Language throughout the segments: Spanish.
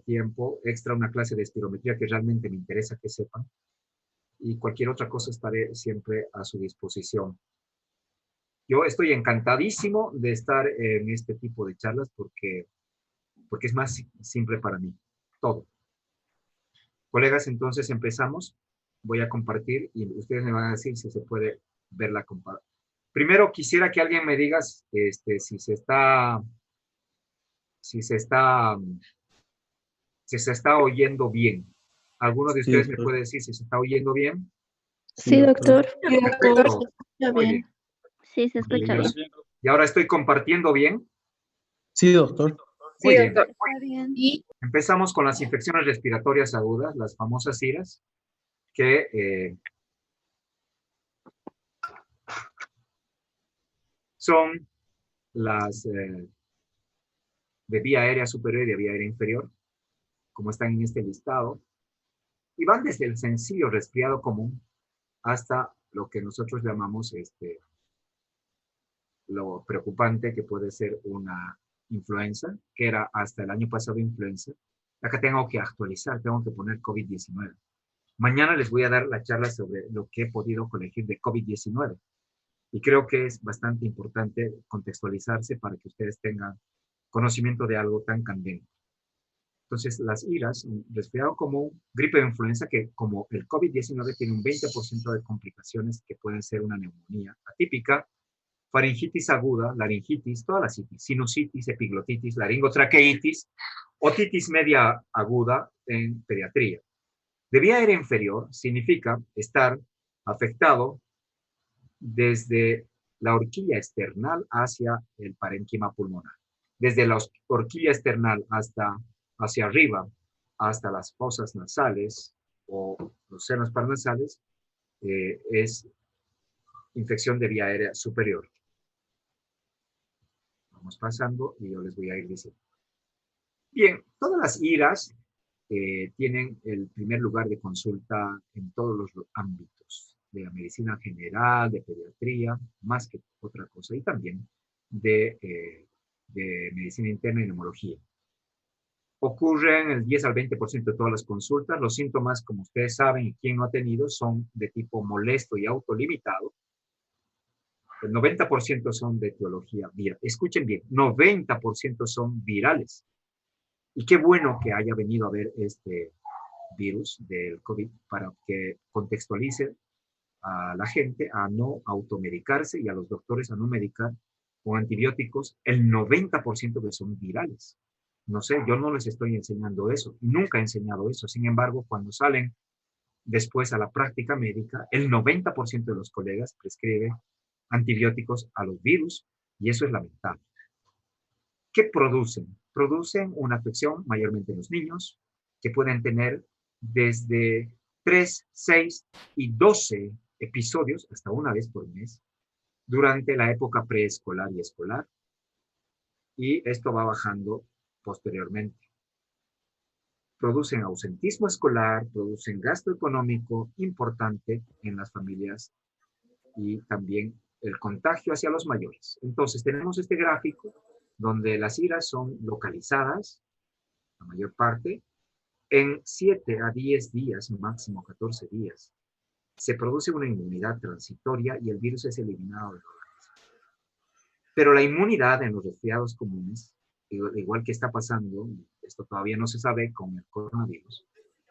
tiempo extra, una clase de espirometría que realmente me interesa que sepan. Y cualquier otra cosa estaré siempre a su disposición. Yo estoy encantadísimo de estar en este tipo de charlas porque es más simple para mí, todo. Colegas, entonces empezamos. Voy a compartir y ustedes me van a decir si se puede ver la comparación. Primero quisiera que alguien me diga si se está, si se está, si se está oyendo bien. ¿Alguno de Sí, ustedes me doctor. puede decir si se está oyendo bien? Sí, Sí, doctor. doctor. Sí, doctor. Perfecto. Se escucha Muy bien. bien. Sí, se escucha bien. Y ahora estoy compartiendo bien. Sí, doctor. Muy Sí, bien. doctor. Está bien. Y Empezamos con las infecciones respiratorias agudas, las famosas IRAS, que son las de vía aérea superior y de vía aérea inferior, como están en este listado, y van desde el sencillo resfriado común hasta lo que nosotros llamamos lo preocupante que puede ser una influenza, que era hasta el año pasado influenza. Acá tengo que actualizar, tengo que poner COVID-19. Mañana les voy a dar la charla sobre lo que he podido colegir de COVID-19. Y creo que es bastante importante contextualizarse para que ustedes tengan conocimiento de algo tan candente. Entonces, las IRAS, resfriado común, gripe de influenza, que como el COVID-19 tiene un 20% de complicaciones que pueden ser una neumonía atípica, faringitis aguda, laringitis, todas las itis, sinusitis, epiglotitis, laringotraqueitis, otitis media aguda en pediatría. De vía aérea inferior significa estar afectado desde la horquilla external hacia el parénquima pulmonar. Desde la horquilla external hacia arriba, hasta las fosas nasales o los senos paranasales, es infección de vía aérea superior. Vamos pasando y yo les voy a ir diciendo. Bien, todas las IRAS tienen el primer lugar de consulta en todos los ámbitos, de la medicina general, de pediatría, más que otra cosa, y también de medicina interna y neumología. Ocurren el 10 al 20% de todas las consultas. Los síntomas, como ustedes saben, y quien no ha tenido, son de tipo molesto y autolimitado. El 90% son de etiología viral. Escuchen bien, 90% son virales. Y qué bueno que haya venido a ver este virus del COVID para que contextualice a la gente a no automedicarse y a los doctores a no medicar con antibióticos el 90% que son virales. No sé, yo no les estoy enseñando eso, nunca he enseñado eso. Sin embargo, cuando salen después a la práctica médica, el 90% de los colegas prescriben antibióticos a los virus y eso es lamentable. ¿Qué producen? Producen una afección mayormente en los niños que pueden tener desde 3, 6 y 12 episodios, hasta una vez por mes, durante la época preescolar y escolar, y esto va bajando posteriormente. Producen ausentismo escolar, producen gasto económico importante en las familias y también el contagio hacia los mayores. Entonces tenemos este gráfico donde las IRAS son localizadas, la mayor parte, en 7 a 10 días, máximo 14 días. Se produce una inmunidad transitoria y el virus es eliminado del organismo. Pero la inmunidad en los resfriados comunes, igual que está pasando, esto todavía no se sabe con el coronavirus,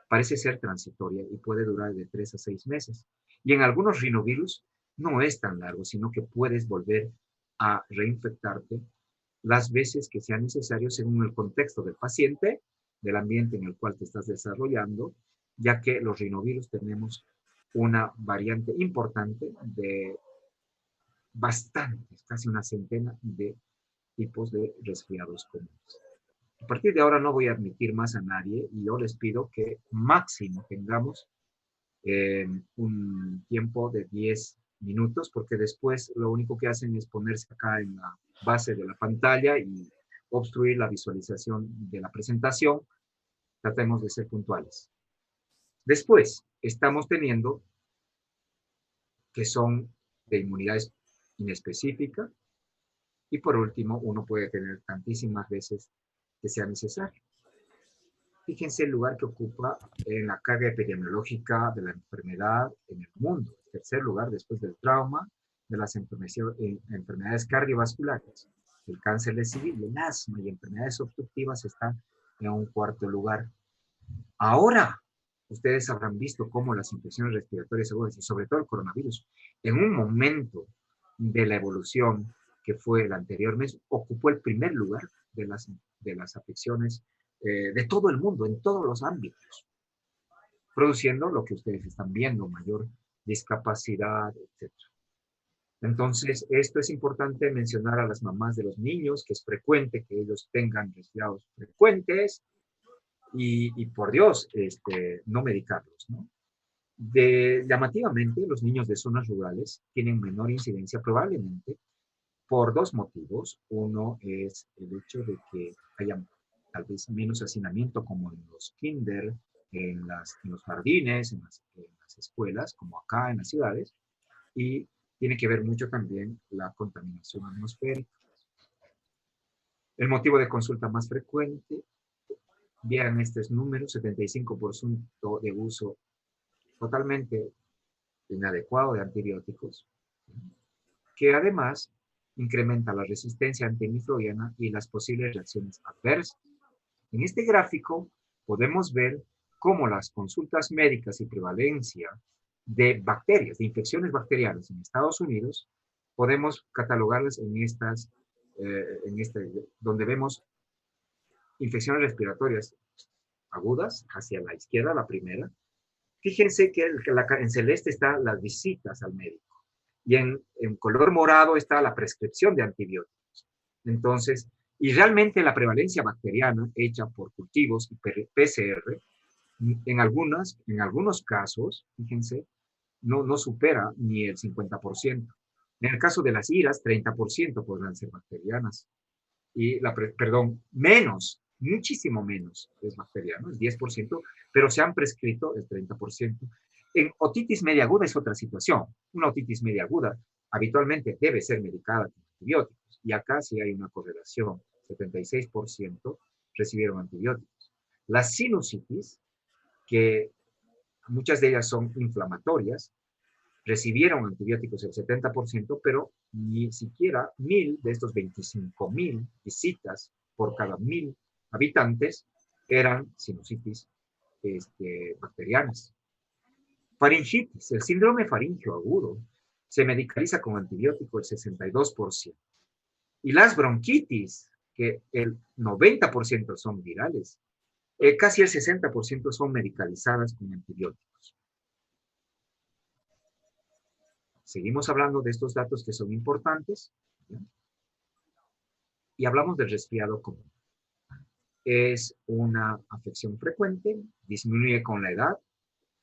parece ser transitoria y puede durar de 3 a 6 meses. Y en algunos rinovirus no es tan largo, sino que puedes volver a reinfectarte las veces que sea necesario según el contexto del paciente, del ambiente en el cual te estás desarrollando, ya que los rinovirus tenemos una variante importante de bastantes, casi una centena de tipos de resfriados comunes. A partir de ahora no voy a admitir más a nadie y yo les pido que máximo tengamos un tiempo de 10 minutos, porque después lo único que hacen es ponerse acá en la base de la pantalla y obstruir la visualización de la presentación. Tratemos de ser puntuales. Después, estamos teniendo que son de inmunidad inespecífica y por último, uno puede tener tantísimas veces que sea necesario. Fíjense el lugar que ocupa en la carga epidemiológica de la enfermedad en el mundo. Tercer lugar después del trauma, de las enfermedades cardiovasculares, el cáncer de civil, el asma y enfermedades obstructivas están en un cuarto lugar. Ahora, ustedes habrán visto cómo las infecciones respiratorias agudas y sobre todo el coronavirus, en un momento de la evolución que fue el anterior mes, ocupó el primer lugar de las afecciones de todo el mundo, en todos los ámbitos, produciendo lo que ustedes están viendo, mayor discapacidad, etc. Entonces, esto es importante mencionar a las mamás de los niños, que es frecuente que ellos tengan resfriados frecuentes y por Dios, no medicarlos, ¿no? Llamativamente, los niños de zonas rurales tienen menor incidencia probablemente por dos motivos. Uno es el hecho de que haya tal vez menos hacinamiento como en los kinder, en los jardines, en las escuelas, como acá en las ciudades, y tiene que ver mucho también la contaminación atmosférica. El motivo de consulta más frecuente, vean estos números, 75% de uso totalmente inadecuado de antibióticos, que además incrementa la resistencia antimicrobiana y las posibles reacciones adversas. En este gráfico podemos ver cómo las consultas médicas y prevalencia de bacterias, de infecciones bacterianas en Estados Unidos, podemos catalogarlas donde vemos infecciones respiratorias agudas, hacia la izquierda, la primera. Fíjense que en celeste están las visitas al médico y en color morado está la prescripción de antibióticos. Entonces, y realmente la prevalencia bacteriana hecha por cultivos y PCR, en algunos casos, fíjense, no supera ni el 50%. En el caso de las iras, 30% podrán ser bacterianas. Y menos, muchísimo menos es bacteriano, es 10%, pero se han prescrito el 30%. En otitis media aguda es otra situación. Una otitis media aguda habitualmente debe ser medicada con antibióticos. Y acá sí hay una correlación. 76% recibieron antibióticos. La sinusitis, que muchas de ellas son inflamatorias, recibieron antibióticos el 70%, pero ni siquiera 1,000 de estos 25,000 visitas por cada 1,000 habitantes eran sinusitis bacterianas. Faringitis, el síndrome faríngeo agudo, se medicaliza con antibiótico el 62%. Y las bronquitis, que el 90% son virales, casi el 60% son medicalizadas con antibióticos. Seguimos hablando de estos datos que son importantes, ¿ya? Y hablamos del resfriado común. Es una afección frecuente, disminuye con la edad,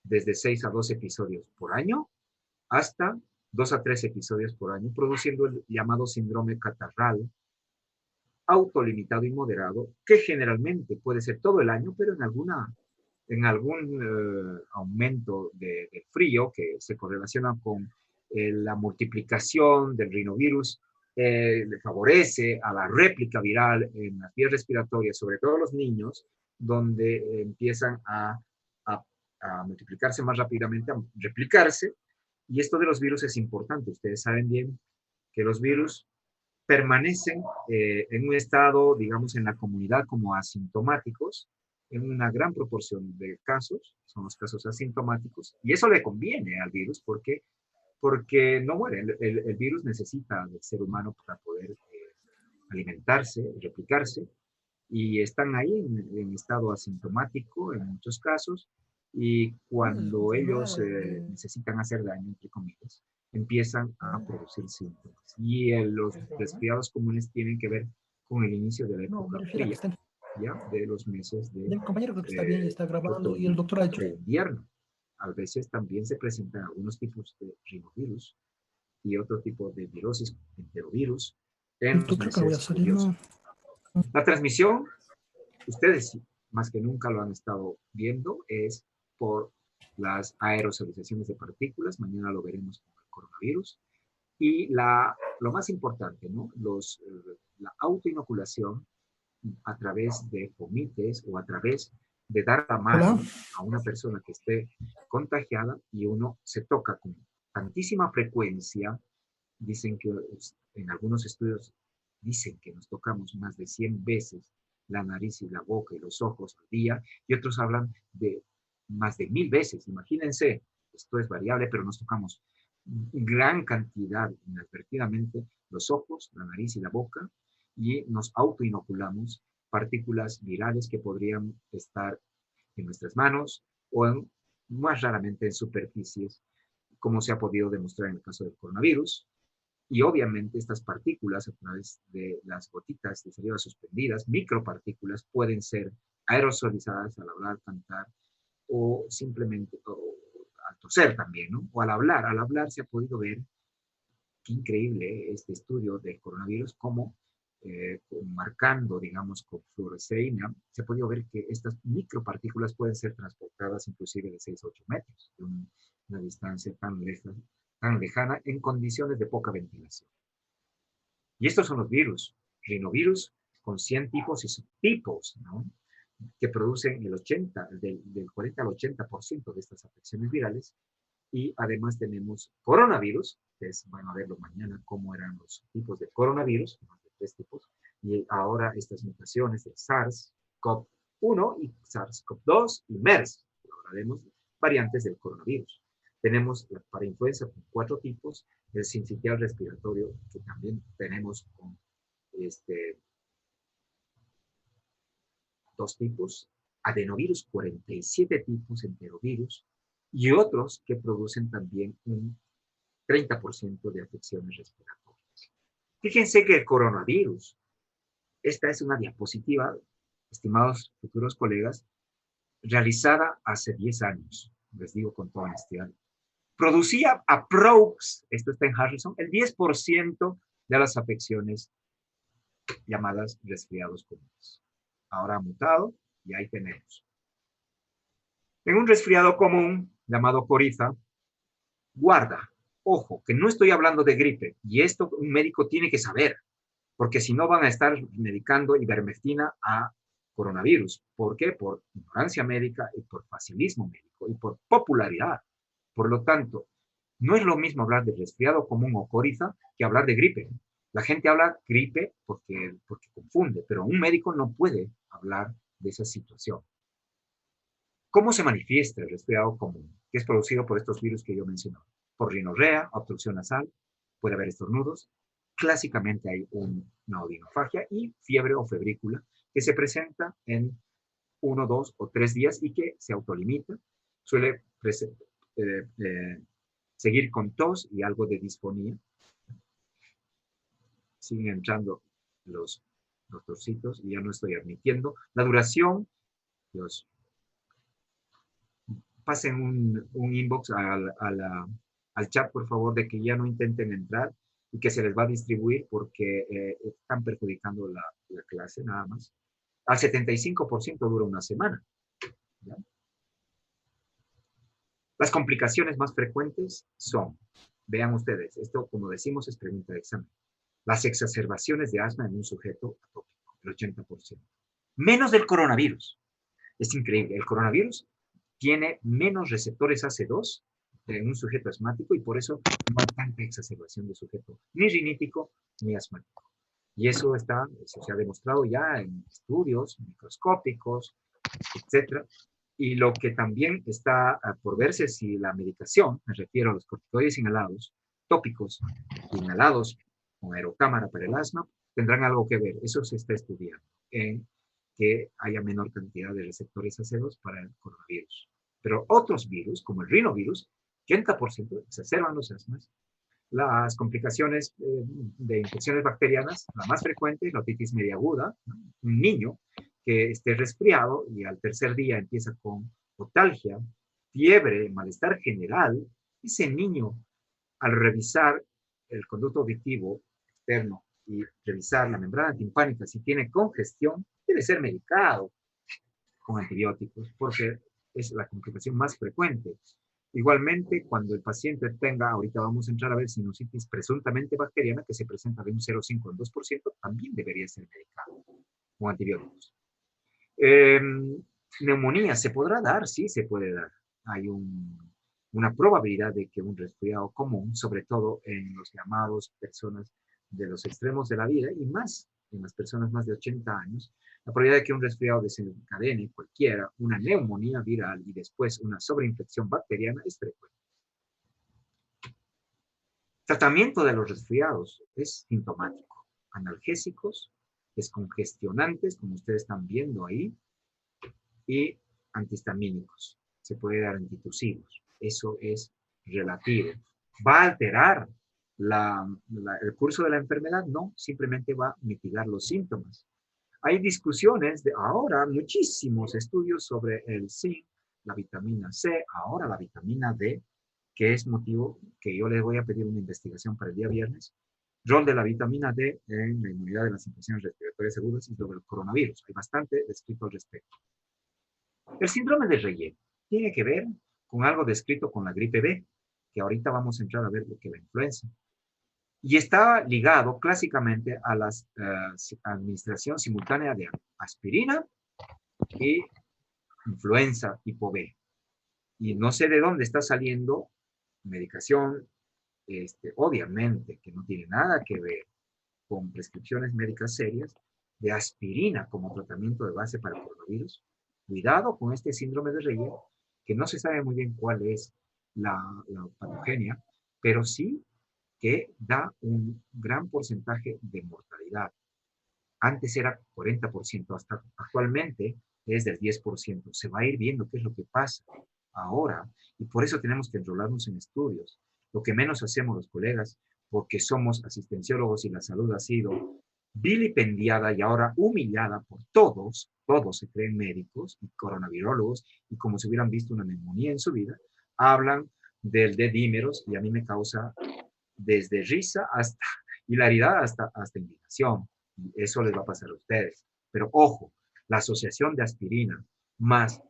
desde 6 a 12 episodios por año, hasta 2 a 3 episodios por año, produciendo el llamado síndrome catarral, autolimitado y moderado, que generalmente puede ser todo el año, pero en algún aumento de frío que se correlaciona con la multiplicación del rinovirus, le favorece a la réplica viral en las vías respiratorias, sobre todo los niños, donde empiezan a multiplicarse más rápidamente, a replicarse. Y esto de los virus es importante. Ustedes saben bien que los virus permanecen en un estado, digamos, en la comunidad como asintomáticos, en una gran proporción de casos, son los casos asintomáticos, y eso le conviene al virus porque no muere. El virus necesita del ser humano para poder alimentarse, replicarse, y están ahí en estado asintomático en muchos casos, y cuando ellos necesitan hacer daño, entre comillas, empiezan a producir síntomas. Y los resfriados comunes tienen que ver con el inicio de la época fría, ¿ya? De los meses de El compañero creo que está bien, está grabando y el doctor ha hecho. de invierno. A veces también se presentan algunos tipos de rinovirus y otro tipo de virosis, enterovirus, en los Creo que lo voy a meses salir, lluviosos. ¿no? La transmisión, ustedes más que nunca lo han estado viendo, es por las aerosolizaciones de partículas. Mañana lo veremos con el coronavirus. Y lo más importante, ¿no? La autoinoculación a través de fomites o a través de dar la mano Hola. a una persona que esté contagiada y uno se toca con tantísima frecuencia. Dicen que en algunos estudios dicen que nos tocamos más de 100 veces la nariz y la boca y los ojos al día, y otros hablan de más de 1000 veces. Imagínense, esto es variable, pero nos tocamos gran cantidad, inadvertidamente, los ojos, la nariz y la boca, y nos autoinoculamos partículas virales que podrían estar en nuestras manos o más raramente en superficies, como se ha podido demostrar en el caso del coronavirus. Y obviamente estas partículas, a través de las gotitas de saliva suspendidas, micropartículas, pueden ser aerosolizadas al hablar, cantar o simplemente al toser también, ¿no? O al hablar. Al hablar se ha podido ver, qué increíble este estudio del coronavirus, cómo marcando, digamos, con fluoresceína, se ha podido ver que estas micropartículas pueden ser transportadas inclusive de 6 a 8 metros, de una distancia tan lejana, en condiciones de poca ventilación. Y estos son los virus. Rinovirus con 100 tipos y subtipos, ¿no? Que producen del 40 al 80% de estas afecciones virales. Y además tenemos coronavirus, que van a verlo mañana cómo eran los tipos de coronavirus, más de 3 tipos, y ahora estas mutaciones de SARS-CoV-1 y SARS-CoV-2 y MERS, hablaremos variantes del coronavirus. Tenemos la parainfluenza con 4 tipos, el sincitial respiratorio, que también tenemos con 2 tipos, adenovirus 47 tipos, enterovirus, y otros que producen también un 30% de afecciones respiratorias. Fíjense que el coronavirus, esta es una diapositiva, estimados futuros colegas, realizada hace 10 años, les digo con toda honestidad, producía aprox, esto está en Harrison, el 10% de las afecciones llamadas resfriados comunes. Ahora ha mutado y ahí tenemos. En un resfriado común llamado coriza, guarda, ojo, que no estoy hablando de gripe, y esto un médico tiene que saber, porque si no van a estar medicando ivermectina a coronavirus. ¿Por qué? Por ignorancia médica y por facilismo médico y por popularidad. Por lo tanto, no es lo mismo hablar de resfriado común o coriza que hablar de gripe. La gente habla gripe porque confunde, pero un médico no puede hablar de esa situación. ¿Cómo se manifiesta el resfriado común, que es producido por estos virus que yo mencioné? Por rinorrea, obstrucción nasal, puede haber estornudos. Clásicamente hay una odinofagia y fiebre o febrícula que se presenta en 1, 2 o 3 días y que se autolimita. Suele seguir con tos y algo de disfonía. Siguen entrando los doctorcitos y ya no estoy admitiendo. La duración, Dios, pasen un inbox al chat, por favor, de que ya no intenten entrar y que se les va a distribuir porque están perjudicando la clase nada más. Al 75% dura una semana. ¿Ya? Las complicaciones más frecuentes son, vean ustedes, esto como decimos es pregunta de examen, las exacerbaciones de asma en un sujeto atópico, el 80%. Menos del coronavirus. Es increíble, el coronavirus tiene menos receptores AC2 en un sujeto asmático y por eso no hay tanta exacerbación de sujeto ni rinítico ni asmático. Y eso se ha demostrado ya en estudios microscópicos, etc. Y lo que también está por verse si la medicación, me refiero a los corticoides inhalados, tópicos, inhalados con aerocámara para el asma, tendrán algo que ver. Eso se está estudiando en que haya menor cantidad de receptores AC2 para el coronavirus. Pero otros virus, como el rinovirus, 80% exacerban los asmas. Las complicaciones de infecciones bacterianas, la más frecuente es la otitis media aguda, ¿no? Un niño que esté resfriado y al tercer día empieza con otalgia, fiebre, malestar general, ese niño, al revisar el conducto auditivo externo y revisar la membrana timpánica, si tiene congestión, debe ser medicado con antibióticos, porque es la complicación más frecuente. Igualmente, cuando el paciente tenga, ahorita vamos a entrar a ver sinusitis presuntamente bacteriana, que se presenta de un 0,5 al 2%, también debería ser medicado con antibióticos. Neumonía, ¿se podrá dar? Sí, se puede dar. Hay una probabilidad de que un resfriado común, sobre todo en los llamados personas de los extremos de la vida y más en las personas más de 80 años, la probabilidad de que un resfriado desencadene cualquiera, una neumonía viral y después una sobreinfección bacteriana es frecuente. Tratamiento de los resfriados es sintomático. Analgésicos, descongestionantes, como ustedes están viendo ahí, y antihistamínicos. Se puede dar antitusivos. Eso es relativo. ¿Va a alterar el curso de la enfermedad? No, simplemente va a mitigar los síntomas. Hay discusiones de ahora, muchísimos estudios sobre el zinc, la vitamina C, ahora la vitamina D, que es motivo que yo les voy a pedir una investigación para el día viernes. Rol de la vitamina D en la inmunidad de las infecciones respiratorias agudas y sobre el coronavirus. Hay bastante descrito al respecto. El síndrome de Rayet tiene que ver con algo descrito con la gripe B, que ahorita vamos a entrar a ver lo que es la influenza. Y está ligado clásicamente a la administración simultánea de aspirina y influenza tipo B. Y no sé de dónde está saliendo medicación, obviamente que no tiene nada que ver con prescripciones médicas serias, de aspirina como tratamiento de base para el coronavirus. Cuidado con este síndrome de Rayet, que no se sabe muy bien cuál es la patogenia, pero sí que da un gran porcentaje de mortalidad. Antes era 40%, hasta actualmente es del 10%. Se va a ir viendo qué es lo que pasa ahora, y por eso tenemos que enrolarnos en estudios. Lo que menos hacemos los colegas, porque somos asistenciólogos y la salud ha sido vilipendiada y ahora humillada por todos, todos se creen médicos y coronavirólogos, y como si hubieran visto una neumonía en su vida, hablan del de dímeros y a mí me causa desde risa hasta hilaridad hasta indignación. Y eso les va a pasar a ustedes. Pero ojo, la asociación de aspirina más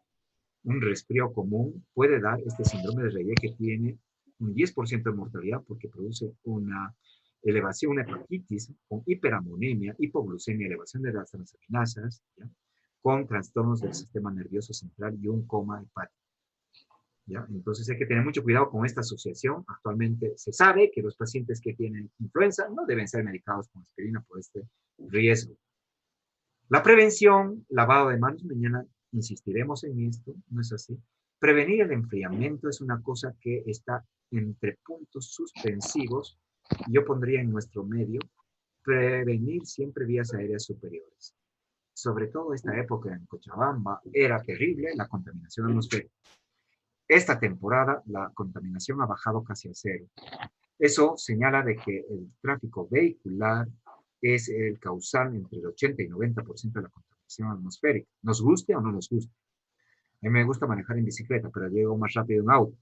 un resfrío común puede dar este síndrome de Rayet que tiene un 10% de mortalidad porque produce una elevación, una hepatitis con hiperamonemia, hipoglucemia, elevación de las transaminasas, ¿ya? Con trastornos del sistema nervioso central y un coma hepático. ¿Ya? Entonces hay que tener mucho cuidado con esta asociación. Actualmente se sabe que los pacientes que tienen influenza no deben ser medicados con aspirina por este riesgo. La prevención, lavado de manos, mañana insistiremos en esto, ¿no es así? Prevenir el enfriamiento es una cosa que está entre puntos suspensivos. Yo pondría en nuestro medio, prevenir siempre vías aéreas superiores. Sobre todo esta época en Cochabamba era terrible la contaminación atmosférica. Esta temporada la contaminación ha bajado casi a cero. Eso señala de que el tráfico vehicular es el causal entre el 80 y 90% de la contaminación atmosférica. ¿Nos guste o no nos guste? A mí me gusta manejar en bicicleta, pero llego más rápido en auto.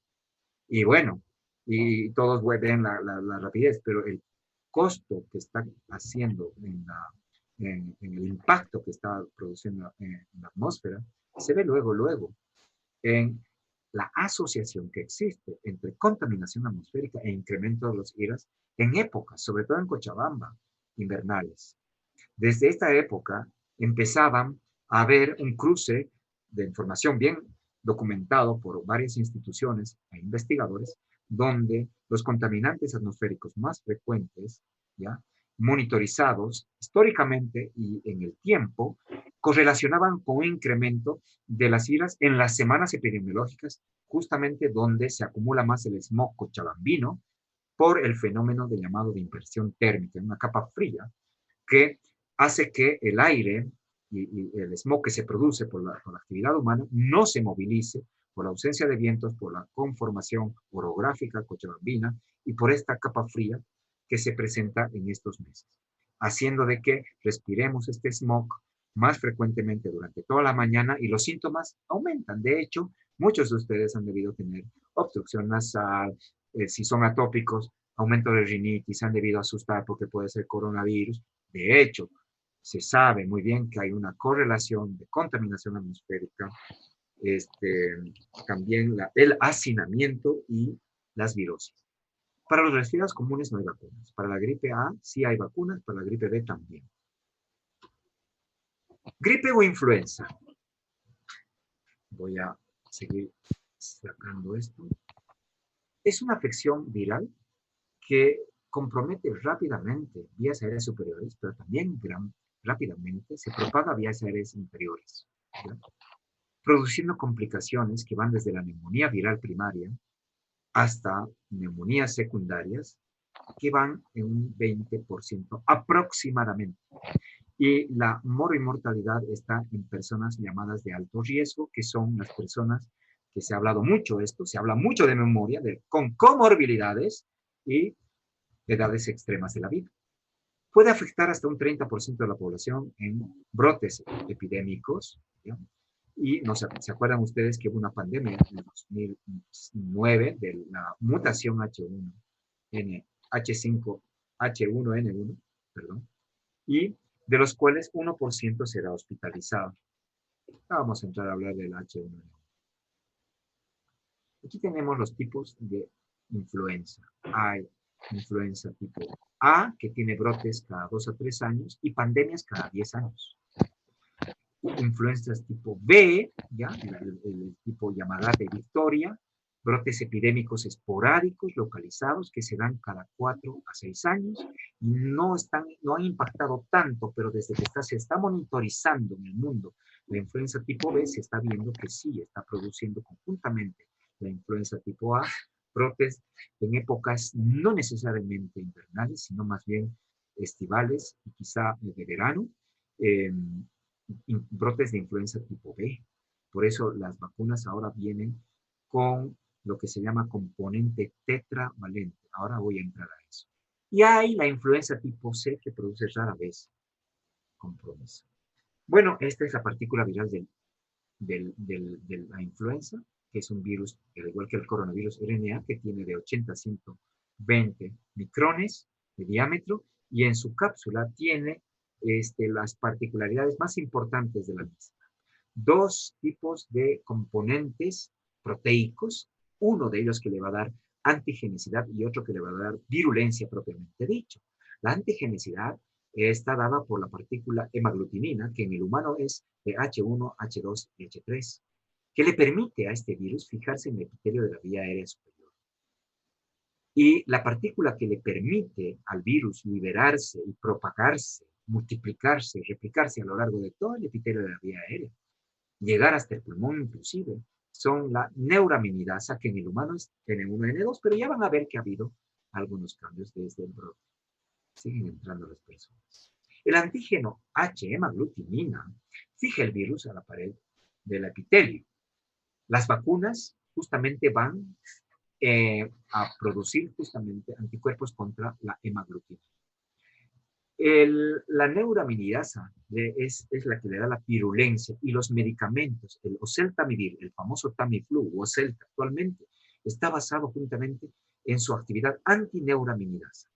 Y bueno, y todos ven la rapidez, pero el costo que está haciendo en el impacto que está produciendo en la atmósfera se ve luego en la asociación que existe entre contaminación atmosférica e incremento de los IRAS en épocas, sobre todo en Cochabamba, invernales. Desde esta época empezaban a haber un cruce de información bien documentado por varias instituciones e investigadores, donde los contaminantes atmosféricos más frecuentes, ¿ya?, monitorizados históricamente y en el tiempo, correlacionaban con un incremento de las IRAS en las semanas epidemiológicas, justamente donde se acumula más el smog cochabambino por el fenómeno de llamado de inversión térmica, en una capa fría, que hace que el aire y el smog que se produce por la actividad humana no se movilice por la ausencia de vientos, por la conformación orográfica cochabambina y por esta capa fría que se presenta en estos meses, haciendo de que respiremos este smog más frecuentemente durante toda la mañana y los síntomas aumentan. De hecho, muchos de ustedes han debido tener obstrucción nasal, si son atópicos, aumento de rinitis, han debido asustar porque puede ser coronavirus. De hecho, se sabe muy bien que hay una correlación de contaminación atmosférica, también el hacinamiento y las virosis. Para los resfriados comunes no hay vacunas. Para la gripe A sí hay vacunas, para la gripe B también. Gripe o influenza. Voy a seguir sacando esto. Es una afección viral que compromete rápidamente vías aéreas superiores, pero también rápidamente se propaga a vías aéreas inferiores, ¿ya? Produciendo complicaciones que van desde la neumonía viral primaria hasta neumonías secundarias que van en un 20% aproximadamente. Y la mortalidad está en personas llamadas de alto riesgo, que son las personas que se ha hablado mucho de esto, se habla mucho de memoria, con comorbilidades y edades extremas de la vida. Puede afectar hasta un 30% de la población en brotes epidémicos, ¿ya? Y no sé, ¿se acuerdan ustedes que hubo una pandemia en el 2009 de la mutación H5H1N1, perdón, y de los cuales 1% será hospitalizado? Vamos a entrar a hablar del H1N1. Aquí tenemos los tipos de influenza. Hay influenza tipo A, que tiene brotes cada 2 a 3 años, y pandemias cada 10 años. Influencias tipo B, ¿ya? El tipo llamada de Victoria, brotes epidémicos esporádicos, localizados, que se dan cada 4 a 6 años, y no han impactado tanto, pero desde que se está monitorizando en el mundo la influenza tipo B, se está viendo que sí está produciendo conjuntamente la influenza tipo A, brotes en épocas no necesariamente invernales, sino más bien estivales y quizá de verano, brotes de influenza tipo B. Por eso las vacunas ahora vienen con lo que se llama componente tetravalente. Ahora voy a entrar a eso. Y hay la influenza tipo C que produce rara vez compromiso. Bueno, esta es la partícula viral de la influenza, que es un virus, al igual que el coronavirus RNA, que tiene de 80 a 120 micrones de diámetro, y en su cápsula tiene las particularidades más importantes de la misma. 2 tipos de componentes proteicos, uno de ellos que le va a dar antigenicidad y otro que le va a dar virulencia propiamente dicho. La antigenicidad está dada por la partícula hemaglutinina, que en el humano es de H1, H2 y H3, que le permite a este virus fijarse en el epitelio de la vía aérea superior. Y la partícula que le permite al virus liberarse y propagarse, multiplicarse, replicarse a lo largo de todo el epitelio de la vía aérea, llegar hasta el pulmón inclusive, son la neuraminidasa, que en el humano es N1N2, pero ya van a ver que ha habido algunos cambios desde el brote. Siguen entrando las personas. El antígeno H-hemaglutinina fija el virus a la pared del epitelio. Las vacunas justamente van a producir justamente anticuerpos contra la hemaglutinina. La neuraminidasa es la que le da la virulencia, y los medicamentos, el oseltamivir, el famoso Tamiflu o Oselta actualmente, está basado juntamente en su actividad antineuraminidasa.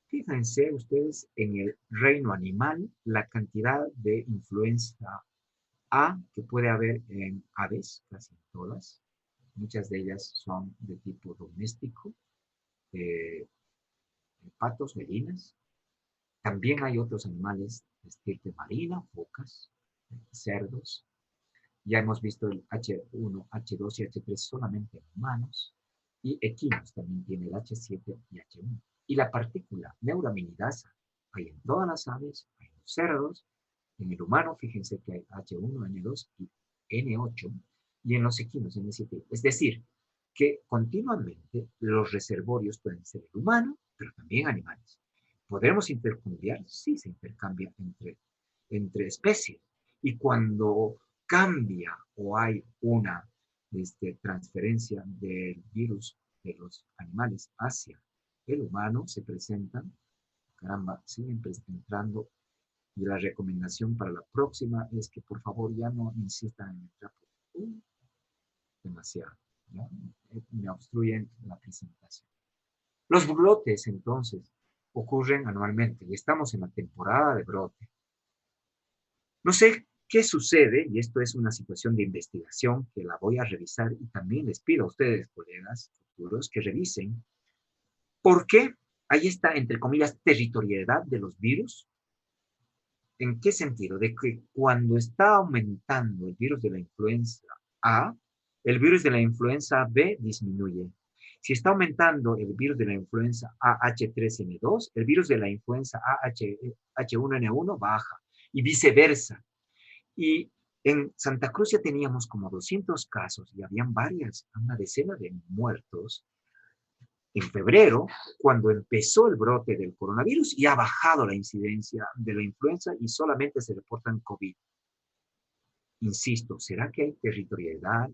Fíjense ustedes en el reino animal la cantidad de influenza A que puede haber en aves, casi todas. Muchas de ellas son de tipo doméstico, patos, gallinas. También hay otros animales de estirpe marina, focas, cerdos. Ya hemos visto el H1, H2 y H3 solamente en humanos. Y equinos también tiene el H7 y H1. Y la partícula neuraminidasa hay en todas las aves, hay en los cerdos. En el humano, fíjense que hay H1, N2 y N8. Y en los equinos, N7. Es decir, que continuamente los reservorios pueden ser el humano, pero también animales. ¿Podremos intercambiar? Sí, se intercambia entre especies. Y cuando cambia o hay una transferencia del virus de los animales hacia el humano, se presentan, caramba, siguen entrando. Y la recomendación para la próxima es que por favor ya no insistan en entrar demasiado, ¿no? Me obstruyen la presentación. Los brotes, entonces, ocurren anualmente y estamos en la temporada de brote. No sé qué sucede, y esto es una situación de investigación que la voy a revisar, y también les pido a ustedes, colegas futuros, que revisen por qué hay esta, entre comillas, territorialidad de los virus ¿En qué sentido? De que cuando está aumentando el virus de la influenza A, el virus de la influenza B disminuye. Si está aumentando el virus de la influenza AH3N2, el virus de la influenza H1N1 baja y viceversa. Y en Santa Cruz ya teníamos como 200 casos y habían una decena de muertos en febrero, cuando empezó el brote del coronavirus, y ha bajado la incidencia de la influenza y solamente se reportan COVID. Insisto, ¿será que hay territorialidad?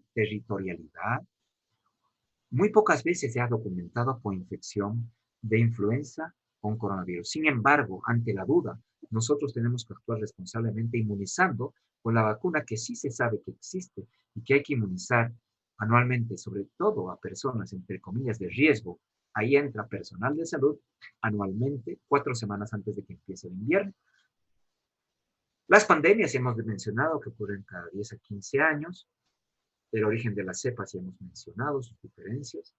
Muy pocas veces se ha documentado coinfección de influenza con coronavirus. Sin embargo, ante la duda, nosotros tenemos que actuar responsablemente inmunizando con la vacuna que sí se sabe que existe y que hay que inmunizar anualmente, sobre todo a personas, entre comillas, de riesgo. Ahí entra personal de salud anualmente, 4 semanas antes de que empiece el invierno. Las pandemias hemos mencionado que ocurren cada 10 a 15 años. El origen de las cepas ya hemos mencionado, sus diferencias.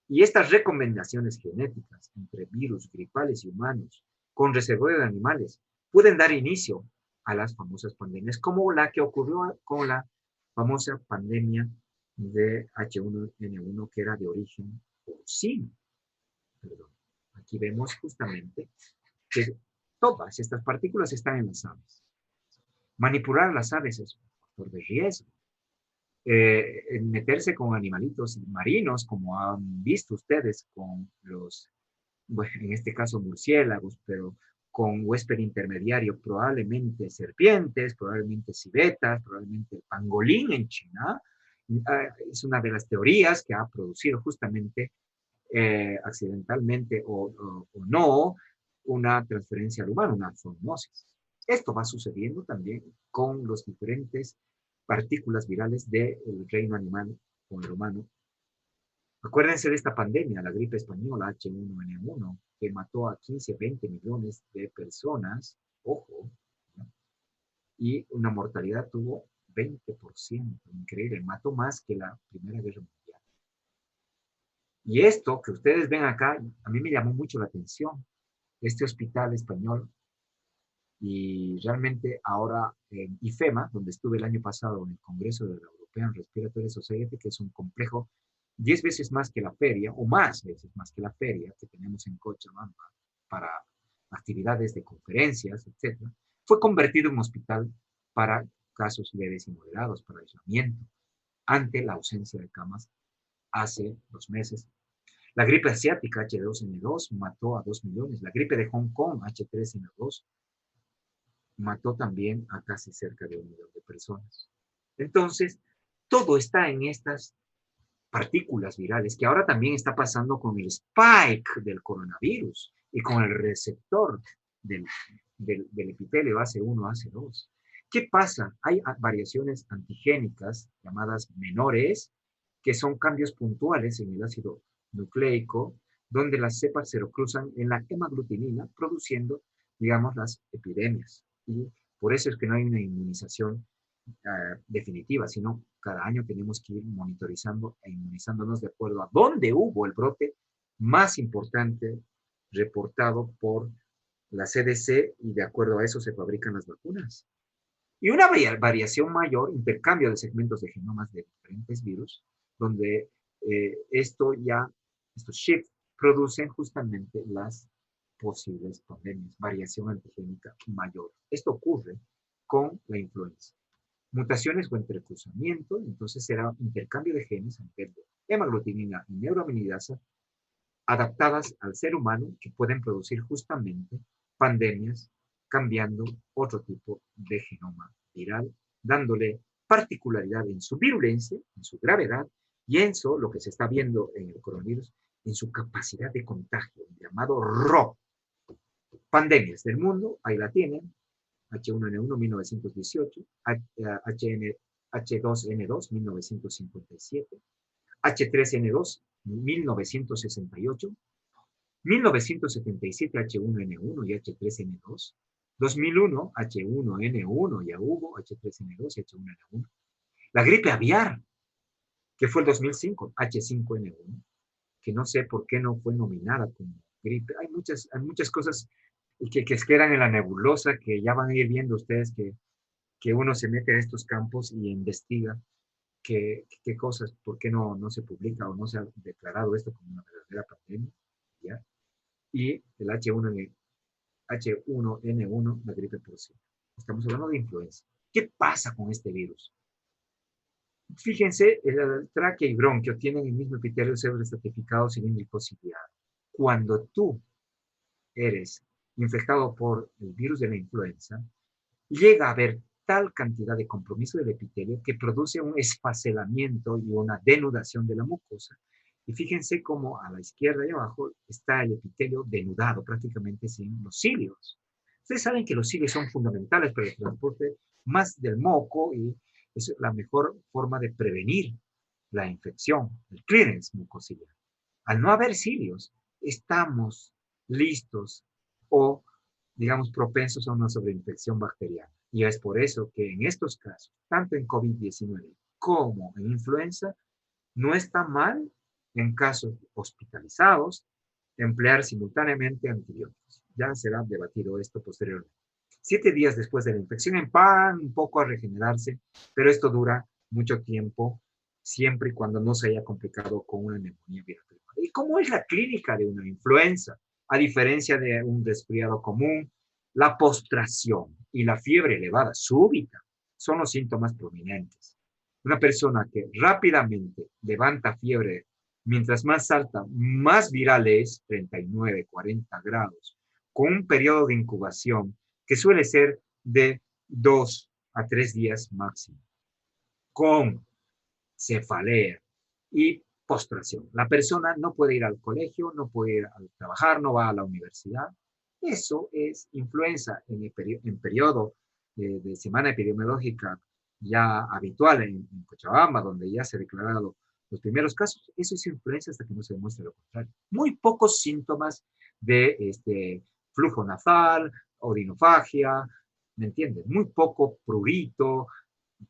Y estas recomendaciones genéticas entre virus gripales y humanos con reservorio de animales pueden dar inicio a las famosas pandemias, como la que ocurrió con la famosa pandemia de H1N1, que era de origen porcino. Perdón. Aquí vemos justamente que todas estas partículas están en las aves. Manipular las aves es un factor de riesgo. Meterse con animalitos marinos, como han visto ustedes con los, bueno, en este caso murciélagos, pero con huésped intermediario, probablemente serpientes, probablemente civetas, probablemente el pangolín en China, es una de las teorías que ha producido justamente accidentalmente o no una transferencia al humano, una zoonosis. Esto va sucediendo también con los diferentes partículas virales del reino animal o el humano. Acuérdense de esta pandemia, la gripe española H1N1, que mató a 15, 20 millones de personas, ojo, ¿no? Y una mortalidad tuvo 20%, increíble, mató más que la Primera Guerra Mundial. Y esto que ustedes ven acá, a mí me llamó mucho la atención, este hospital español, y realmente ahora en IFEMA, donde estuve el año pasado en el Congreso de la European Respiratory Society, que es un complejo 10 veces más que la feria, o más veces más que la feria que tenemos en Cochabamba para actividades de conferencias, etc., fue convertido en hospital para casos leves y moderados, para aislamiento, ante la ausencia de camas hace 2 meses. La gripe asiática H2N2 mató a 2 millones. La gripe de Hong Kong H3N2 mató también a casi cerca de 1 millón de personas. Entonces, todo está en estas partículas virales, que ahora también está pasando con el spike del coronavirus y con el receptor del epitelio ACE1, ACE2. ¿Qué pasa? Hay variaciones antigénicas llamadas menores, que son cambios puntuales en el ácido nucleico, donde las cepas se cruzan en la hemaglutinina, produciendo, digamos, las epidemias. Y por eso es que no hay una inmunización definitiva, sino cada año tenemos que ir monitorizando e inmunizándonos de acuerdo a dónde hubo el brote más importante reportado por la CDC, y de acuerdo a eso se fabrican las vacunas. Y una variación mayor, intercambio de segmentos de genomas de diferentes virus, donde estos shifts producen justamente las posibles pandemias, variación antigénica mayor. Esto ocurre con la influenza. Mutaciones o entrecruzamiento, entonces será intercambio de genes a nivel de hemaglutinina y neuraminidasa adaptadas al ser humano, que pueden producir justamente pandemias, cambiando otro tipo de genoma viral, dándole particularidad en su virulencia, en su gravedad, y en eso, lo que se está viendo en el coronavirus, en su capacidad de contagio, llamado RO. Pandemias del mundo, ahí la tienen: H1N1 1918, H2N2 1957, H3N2 1968, 1977 H1N1 y H3N2, 2001 H1N1, ya hubo H3N2 y H1N1, la gripe aviar, que fue el 2005, H5N1, que no sé por qué no fue nominada como gripe. Hay muchas cosas y que quedan en la nebulosa, que ya van a ir viendo ustedes que uno se mete a estos campos y investiga qué cosas, por qué no se publica o no se ha declarado esto como una verdadera pandemia, ¿ya? Y el H1N1, la gripe porcina. Estamos hablando de influenza. ¿Qué pasa con este virus? Fíjense, el tráquea y bronquio tienen el mismo epitelio pseudoestratificado cilíndrico ciliado. Cuando tú eres infectado por el virus de la influenza, llega a haber tal cantidad de compromiso del epitelio que produce un esfacelamiento y una denudación de la mucosa. Y fíjense cómo a la izquierda y abajo está el epitelio denudado, prácticamente sin los cilios. Ustedes saben que los cilios son fundamentales para el transporte más del moco y es la mejor forma de prevenir la infección, el clearance mucociliar. Al no haber cilios, estamos listos o, digamos, propensos a una sobreinfección bacteriana. Y es por eso que en estos casos, tanto en COVID-19 como en influenza, no está mal, en casos hospitalizados, emplear simultáneamente antibióticos. Ya será debatido esto posteriormente. 7 días después de la infección empiezan un poco a regenerarse, pero esto dura mucho tiempo, siempre y cuando no se haya complicado con una neumonía viral primaria. ¿Y cómo es la clínica de una influenza? A diferencia de un resfriado común, la postración y la fiebre elevada súbita son los síntomas prominentes. Una persona que rápidamente levanta fiebre, mientras más alta, más viral es, 39, 40 grados, con un periodo de incubación que suele ser de 2 a 3 días máximo, con cefalea y postración. La persona no puede ir al colegio, no puede ir a trabajar, no va a la universidad. Eso es influenza en periodo de semana epidemiológica ya habitual en Cochabamba, donde ya se han declarado los primeros casos. Eso es influenza hasta que no se demuestre lo contrario. Muy pocos síntomas de flujo nasal, odinofagia, ¿me entienden? Muy poco prurito,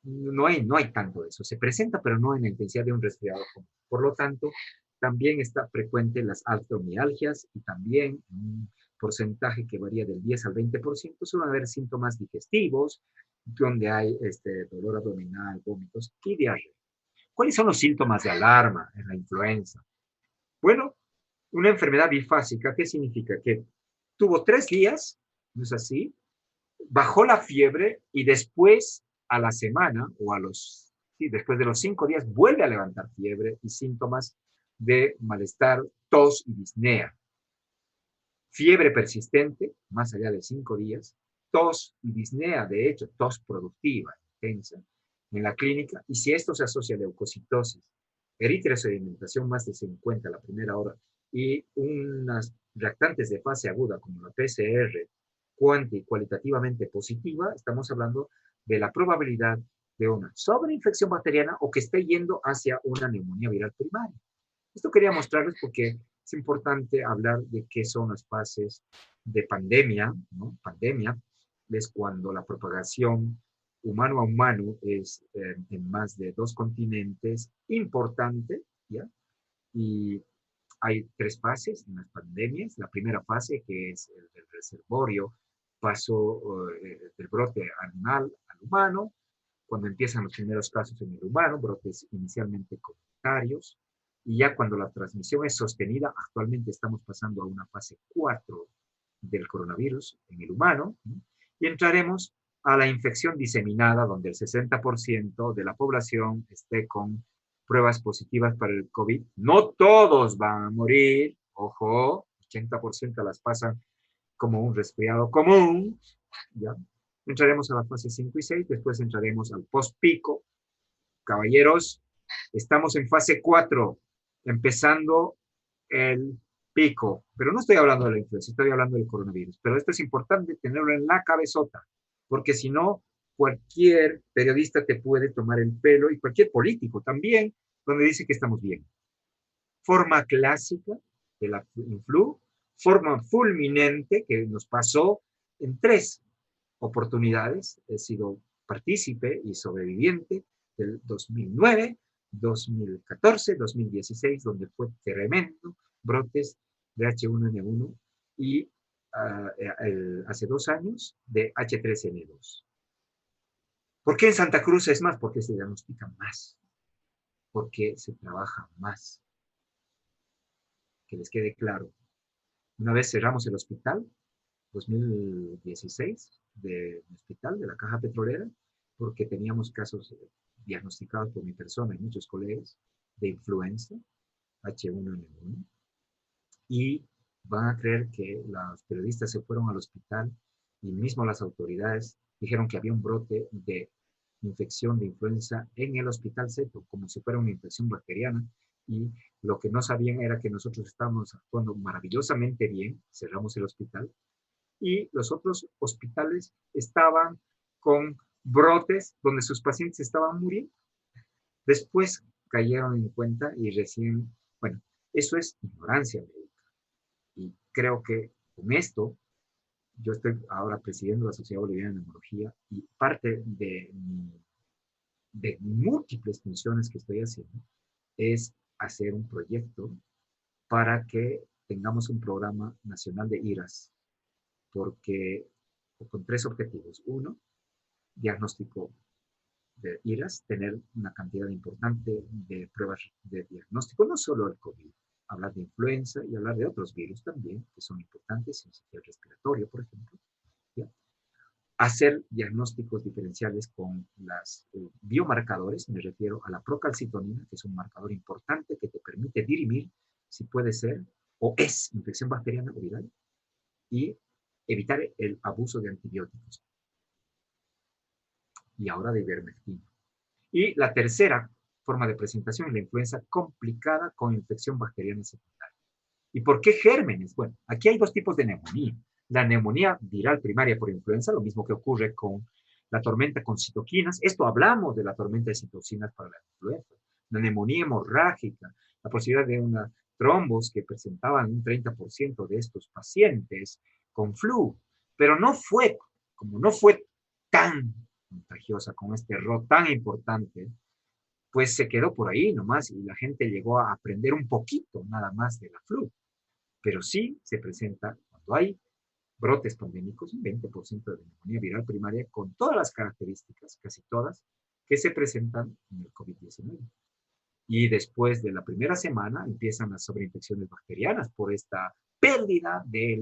no hay tanto de eso. Se presenta, pero no en la intensidad de un resfriado común. Por lo tanto, también está frecuente las artromialgias y también un porcentaje que varía del 10 al 20%, suelen haber síntomas digestivos, donde hay dolor abdominal, vómitos y diarrea. ¿Cuáles son los síntomas de alarma en la influenza? Bueno, una enfermedad bifásica, ¿qué significa? Que tuvo 3 días, ¿no es así? Bajó la fiebre y después a la semana o después de los 5 días vuelve a levantar fiebre y síntomas de malestar, tos y disnea. Fiebre persistente, más allá de 5 días, tos y disnea, de hecho, tos productiva, intensa, en la clínica, y si esto se asocia a leucocitosis, eritrosedimentación más de 50 a la primera hora, y unas reactantes de fase aguda como la PCR, cualitativamente positiva, estamos hablando de la probabilidad de una sobreinfección bacteriana o que esté yendo hacia una neumonía viral primaria. Esto quería mostrarles porque es importante hablar de qué son las fases de pandemia, ¿no? Pandemia es cuando la propagación humano a humano es en más de 2 continentes importante, ¿ya? Y hay 3 fases en las pandemias. La primera fase, que es el del reservorio, pasó del brote animal al humano, cuando empiezan los primeros casos en el humano, brotes inicialmente comunitarios, y ya cuando la transmisión es sostenida, actualmente estamos pasando a una fase 4 del coronavirus en el humano, ¿no? Y entraremos a la infección diseminada, donde el 60% de la población esté con pruebas positivas para el COVID. No todos van a morir, ojo, 80% las pasan como un resfriado común, ¿ya? Entraremos a la fase 5 y 6, después entraremos al post-pico. Caballeros, estamos en fase 4, empezando el pico, pero no estoy hablando de la influenza, estoy hablando del coronavirus, pero esto es importante tenerlo en la cabezota, porque si no, cualquier periodista te puede tomar el pelo y cualquier político también, donde dice que estamos bien. Forma clásica de la influ, forma fulminante que nos pasó en 3 oportunidades. He sido partícipe y sobreviviente del 2009, 2014, 2016, donde fue tremendo brotes de H1N1 y hace 2 años de H3N2. ¿Por qué en Santa Cruz es más? Porque se diagnostica más, porque se trabaja más. Que les quede claro. Una vez cerramos el hospital, 2016, del hospital de la Caja Petrolera, porque teníamos casos diagnosticados por mi persona y muchos colegas de influenza, H1N1, y van a creer que los periodistas se fueron al hospital y mismo las autoridades dijeron que había un brote de infección de influenza en el hospital Seto, como si fuera una infección bacteriana, y lo que no sabían era que nosotros estábamos actuando maravillosamente bien, cerramos el hospital, y los otros hospitales estaban con brotes donde sus pacientes estaban muriendo. Después cayeron en cuenta y recién, bueno, eso es ignorancia médica. Y creo que con esto, yo estoy ahora presidiendo la Sociedad Boliviana de Neumología y parte de múltiples funciones que estoy haciendo es hacer un proyecto para que tengamos un programa nacional de IRAS, porque con 3 objetivos. 1, diagnóstico de IRAS, tener una cantidad importante de pruebas de diagnóstico, no solo el COVID, hablar de influenza y hablar de otros virus también, que son importantes, el respiratorio, por ejemplo. ¿Ya? Hacer diagnósticos diferenciales con las biomarcadores, me refiero a la procalcitonina, que es un marcador importante que te permite dirimir si puede ser o es infección bacteriana o viral, y evitar el abuso de antibióticos. Y ahora de ivermectina. Y la tercera forma de presentación es la influenza complicada con infección bacteriana secundaria. ¿Y por qué gérmenes? Bueno, aquí hay 2 tipos de neumonía. La neumonía viral primaria por influenza, lo mismo que ocurre con la tormenta con citoquinas. Esto hablamos de la tormenta de citocinas para la influenza. La neumonía hemorrágica, la posibilidad de una trombos que presentaban un 30% de estos pacientes con flu. Pero no fue, como no fue tan contagiosa con este error tan importante, pues se quedó por ahí nomás y la gente llegó a aprender un poquito nada más de la flu. Pero sí se presenta cuando hay brotes pandémicos, un 20% de neumonía viral primaria con todas las características, casi todas, que se presentan en el COVID-19. Y después de la primera semana empiezan las sobreinfecciones bacterianas por esta pérdida de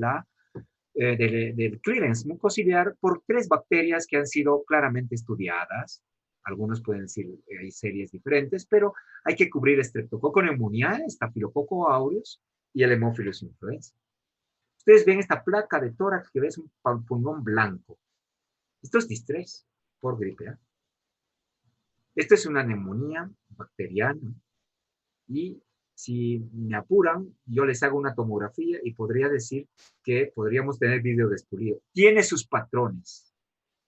del clearance mucociliar por 3 bacterias que han sido claramente estudiadas. Algunos pueden decir hay series diferentes, pero hay que cubrir Streptococcus pneumoniae, Staphylococcus aureus y el Haemophilus influenza. Ustedes ven esta placa de tórax que ves un pulmón blanco. Esto es distrés por gripe A. Esto es una neumonía bacteriana y si me apuran, yo les hago una tomografía y podría decir que podríamos tener vídeo despulido. Tiene sus patrones,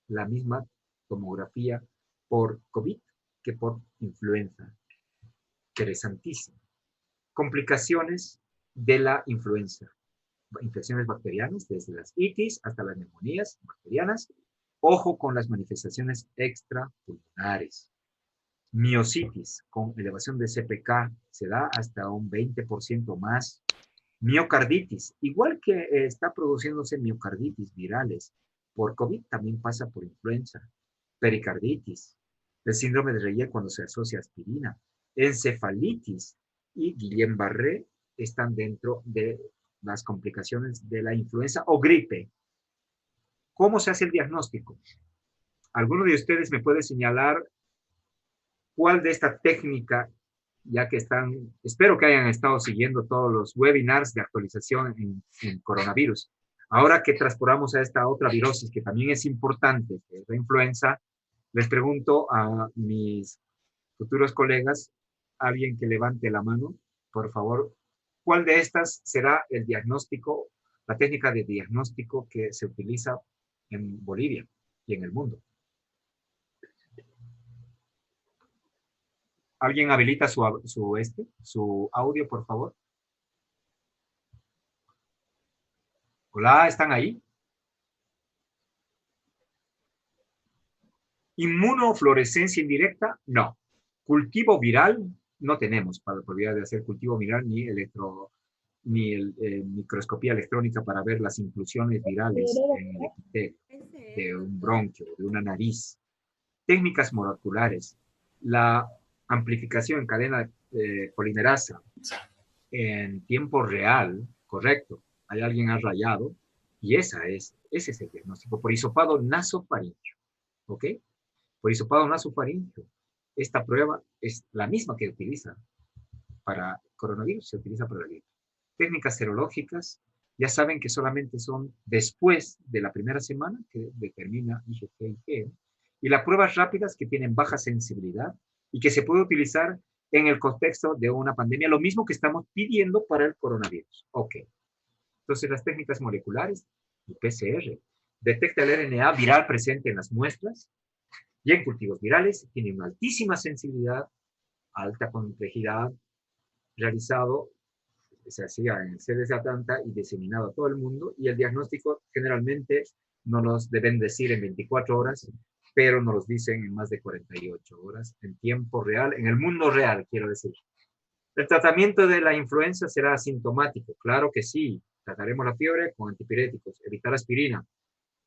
la misma tomografía por COVID que por influenza. Interesantísimo. Complicaciones de la influenza. Infecciones bacterianas, desde las itis hasta las neumonías bacterianas. Ojo con las manifestaciones extrapulmonares. Miositis con elevación de CPK se da hasta un 20% más. Miocarditis, igual que está produciéndose miocarditis virales por COVID, también pasa por influenza. Pericarditis, el síndrome de Reye cuando se asocia a aspirina. Encefalitis y Guillain-Barré están dentro de las complicaciones de la influenza o gripe. ¿Cómo se hace el diagnóstico? ¿Alguno de ustedes me puede señalar cuál de esta técnica, ya que están, espero que hayan estado siguiendo todos los webinars de actualización en coronavirus? Ahora que transportamos a esta otra virosis que también es importante, que es la influenza, les pregunto a mis futuros colegas, alguien que levante la mano, por favor, ¿cuál de estas será el diagnóstico, la técnica de diagnóstico que se utiliza en Bolivia y en el mundo? ¿Alguien habilita su audio, por favor? Hola, ¿están ahí? ¿Inmunofluorescencia indirecta? No. ¿Cultivo viral? No tenemos para la posibilidad de hacer cultivo viral ni ni microscopía electrónica para ver las inclusiones virales en el epitelio de un bronquio, de una nariz. Técnicas moleculares, la amplificación en cadena polimerasa en tiempo real, correcto, hay alguien ha rayado, y ese es el diagnóstico, por hisopado nasofaríngeo, ¿ok? Por hisopado nasofaríngeo. Esta prueba es la misma que utiliza para coronavirus, se utiliza para la gripe. Técnicas serológicas, ya saben que solamente son después de la primera semana que determina IgG y IgM, y las pruebas rápidas que tienen baja sensibilidad y que se puede utilizar en el contexto de una pandemia, lo mismo que estamos pidiendo para el coronavirus. Ok. Entonces, las técnicas moleculares y PCR detecta el RNA viral presente en las muestras y en cultivos virales, tiene una altísima sensibilidad, alta complejidad, realizado, se hacía en sedes de Atlanta y diseminado a todo el mundo, y el diagnóstico generalmente no los deben decir en 24 horas, pero nos los dicen en más de 48 horas, en tiempo real, en el mundo real, quiero decir. ¿El tratamiento de la influenza será asintomático? Claro que sí. Trataremos la fiebre con antipiréticos, evitar aspirina.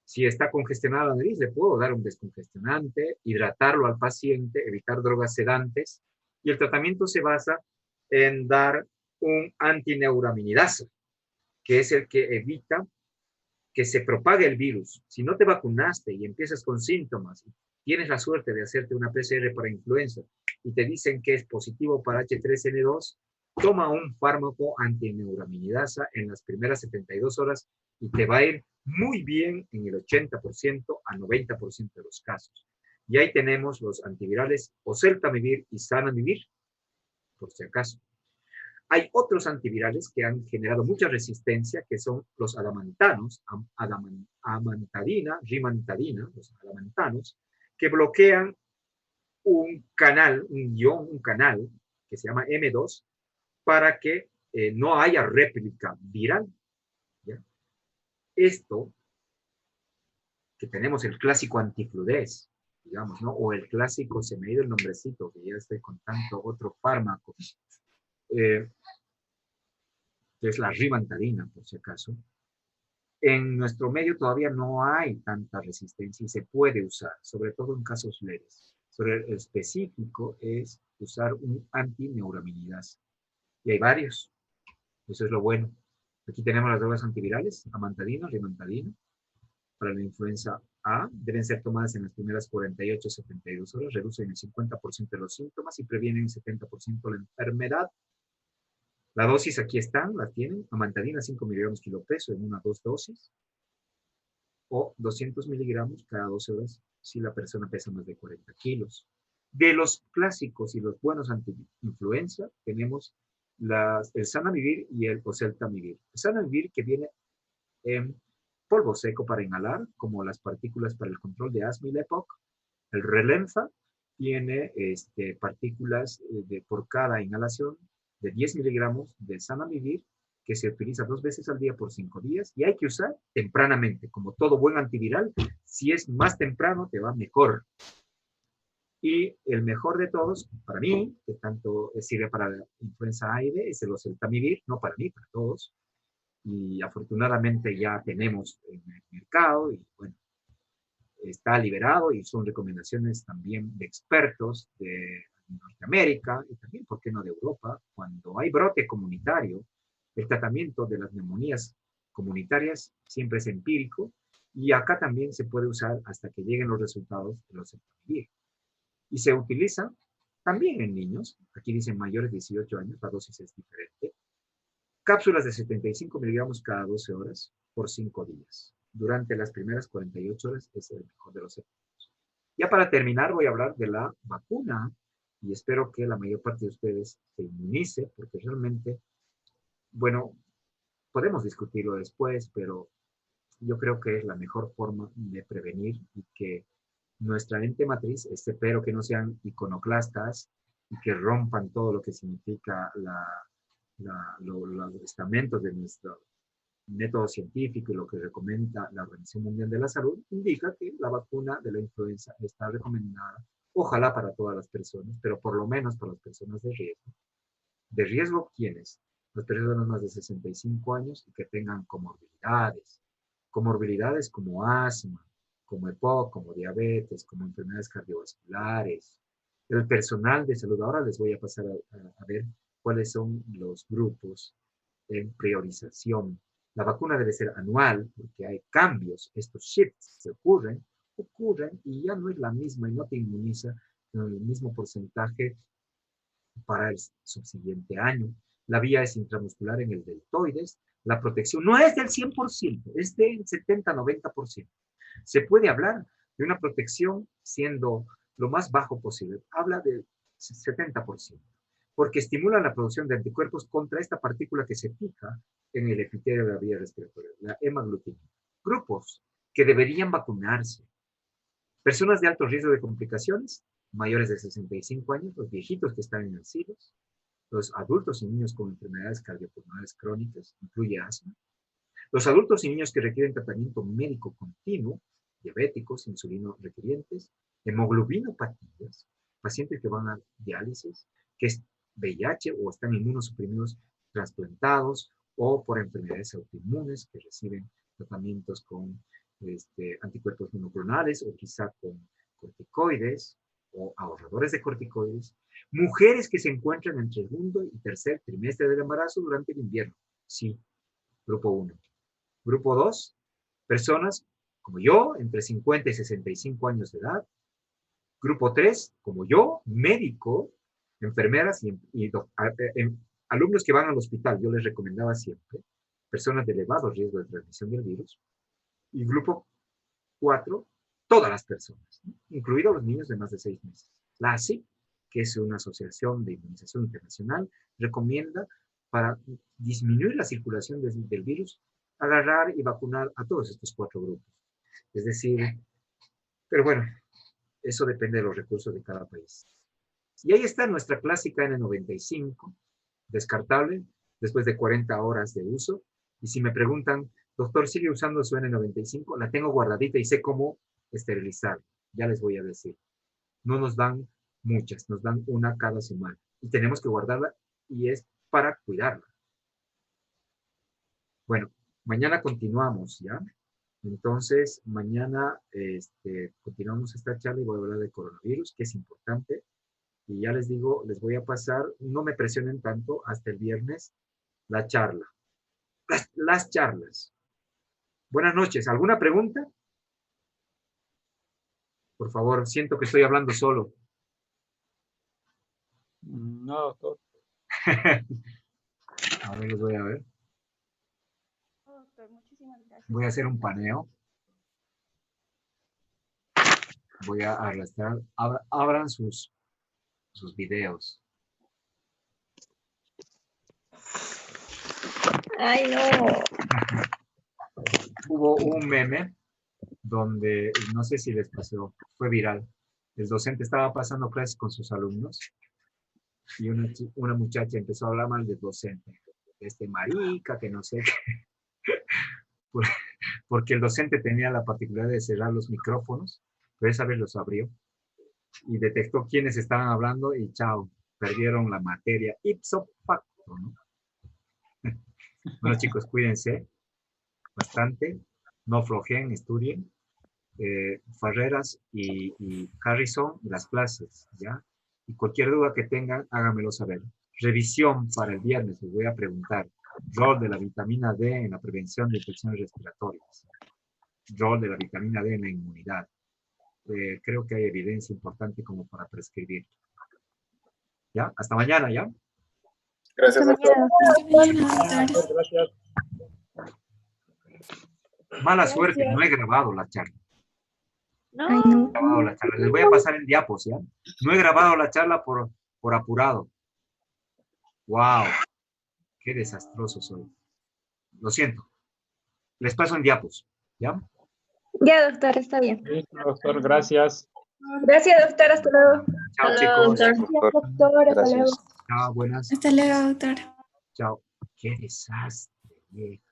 Si está congestionada la nariz, le puedo dar un descongestionante, hidratarlo al paciente, evitar drogas sedantes, y el tratamiento se basa en dar un antineuraminidasa, que es el que evita que se propague el virus. Si no te vacunaste y empiezas con síntomas, tienes la suerte de hacerte una PCR para influenza y te dicen que es positivo para H3N2, toma un fármaco antineuraminidasa en las primeras 72 horas y te va a ir muy bien en el 80% a 90% de los casos. Y ahí tenemos los antivirales oseltamivir y zanamivir, por si acaso. Hay otros antivirales que han generado mucha resistencia, que son los adamantanos, amantadina, rimantadina, los adamantanos, que bloquean un canal, un canal que se llama M2, para que no haya réplica viral. ¿Ya? Esto, que tenemos el clásico antifludez, digamos, ¿no? O el clásico, se me ha ido el nombrecito, que ya estoy con tanto otro fármaco, que es la rimantadina, por si acaso. En nuestro medio todavía no hay tanta resistencia y se puede usar, sobre todo en casos leves. Sobre el específico es usar un antineuraminidasa. Y hay varios. Eso es lo bueno. Aquí tenemos las drogas antivirales, amantadina, rimantadina. Para la influenza A, deben ser tomadas en las primeras 48 a 72 horas, reducen el 50% de los síntomas y previenen el 70% de la enfermedad. La dosis aquí están, la tienen. Amantadina 5 miligramos kilo peso en 2 dosis. O 200 miligramos cada 12 horas si la persona pesa más de 40 kilos. De los clásicos y los buenos anti-influenza, tenemos el zanamivir y el oseltamivir. El zanamivir, que viene en polvo seco para inhalar, como las partículas para el control de asma y la EPOC. El Relenza tiene partículas por cada inhalación de 10 miligramos de zanamivir, que se utiliza 2 veces al día por 5 días, y hay que usar tempranamente, como todo buen antiviral. Si es más temprano, te va mejor. Y el mejor de todos, para mí, que tanto sirve para la influenza A y B, es el oseltamivir, no para mí, para todos. Y afortunadamente ya tenemos en el mercado, y bueno, está liberado, y son recomendaciones también de expertos de Norteamérica, y también, ¿por qué no, de Europa? Cuando hay brote comunitario, el tratamiento de las neumonías comunitarias siempre es empírico, y acá también se puede usar hasta que lleguen los resultados de los oseltamivir. Y se utiliza también en niños, aquí dicen mayores de 18 años, la dosis es diferente. Cápsulas de 75 miligramos cada 12 horas por 5 días. Durante las primeras 48 horas es el mejor de los efectos. Ya para terminar voy a hablar de la vacuna, y espero que la mayor parte de ustedes se inmunice, porque realmente, bueno, podemos discutirlo después, pero yo creo que es la mejor forma de prevenir, y que nuestra ente matriz, espero que no sean iconoclastas y que rompan todo lo que significa los estamentos de nuestro método científico y lo que recomienda la Organización Mundial de la Salud, indica que la vacuna de la influenza está recomendada, ojalá para todas las personas, pero por lo menos para las personas de riesgo. ¿De riesgo quiénes? las personas más de 65 años y que tengan comorbilidades. Comorbilidades como asma, como EPOC, como diabetes, como enfermedades cardiovasculares. El personal de salud, ahora les voy a pasar a ver cuáles son los grupos en priorización. La vacuna debe ser anual porque hay cambios, estos shifts que ocurren y ya no es la misma y no te inmuniza en el mismo porcentaje para el subsiguiente año. La vía es intramuscular en el deltoides. La protección no es del 100%, es del 70-90%. Se puede hablar de una protección siendo lo más bajo posible. Habla del 70%, porque estimula la producción de anticuerpos contra esta partícula que se fija en el epitelio de la vía respiratoria, la hemaglutinina. Grupos que deberían vacunarse. Personas de alto riesgo de complicaciones, mayores de 65 años, los viejitos que están en asilos, los adultos y niños con enfermedades cardiopulmonares crónicas, incluye asma, los adultos y niños que requieren tratamiento médico continuo, diabéticos, insulino requirientes, hemoglobinopatías, pacientes que van a diálisis, que es VIH o están inmunosuprimidos trasplantados o por enfermedades autoinmunes que reciben tratamientos con anticuerpos monoclonales o quizá con corticoides o ahorradores de corticoides, mujeres que se encuentran entre el segundo y tercer trimestre del embarazo durante el invierno. Sí, grupo 1. Grupo 2, personas como yo, entre 50 y 65 años de edad. Grupo 3, como yo, médico, enfermeras y alumnos que van al hospital, yo les recomendaba siempre, personas de elevado riesgo de transmisión del virus. Y grupo 4, todas las personas, ¿no? Incluidos los niños de más de 6 meses. La ACIP, que es una asociación de inmunización internacional, recomienda para disminuir la circulación del virus, agarrar y vacunar a todos estos 4 grupos. Es decir, pero bueno, eso depende de los recursos de cada país. Y ahí está nuestra clásica N95, descartable, después de 40 horas de uso. Y si me preguntan, doctor, ¿sigue usando su N95? La tengo guardadita y sé cómo esterilizar. Ya les voy a decir. No nos dan muchas, nos dan una cada semana. Y tenemos que guardarla y es para cuidarla. Bueno, mañana continuamos, ¿ya? Entonces, mañana continuamos esta charla y voy a hablar de coronavirus, que es importante. Y ya les digo, les voy a pasar, no me presionen tanto, hasta el viernes, la charla. Las charlas. Buenas noches. ¿Alguna pregunta? Por favor, siento que estoy hablando solo. No, doctor. A ver, les voy a ver. Doctor, muchísimas gracias. Voy a hacer un paneo. Voy a arrastrar. Abran sus videos. Ay, no. Hubo un meme donde, no sé si les pasó, fue viral. El docente estaba pasando clases con sus alumnos y una muchacha empezó a hablar mal del docente. Marica, que no sé qué. Porque el docente tenía la particularidad de cerrar los micrófonos, pero esa vez los abrió y detectó quiénes estaban hablando y chao, perdieron la materia ipso facto, ¿no? Bueno, chicos, cuídense bastante, no flojeen, estudien. Farreras y Harrison, las clases, ¿ya? Y cualquier duda que tengan, háganmelo saber. Revisión para el viernes, les voy a preguntar. Rol de la vitamina D en la prevención de infecciones respiratorias. Rol de la vitamina D en la inmunidad. Creo que hay evidencia importante como para prescribir. ¿Ya? Hasta mañana, ¿ya? Gracias, doctor. Gracias. Mala suerte, no he grabado la charla. No, No he grabado la charla. Les voy a pasar en diapos, ¿ya? No he grabado la charla por apurado. ¡Wow! Qué desastroso soy. Lo siento. Les paso en diapos, ¿ya? Ya, doctor, está bien. Listo, doctor, gracias. Gracias, doctor. Hasta luego. Chao, Hasta luego, chicos. Gracias, doctor. Hasta luego. Gracias. Chao, buenas. Hasta luego, doctor. Chao. Qué desastre, vieja.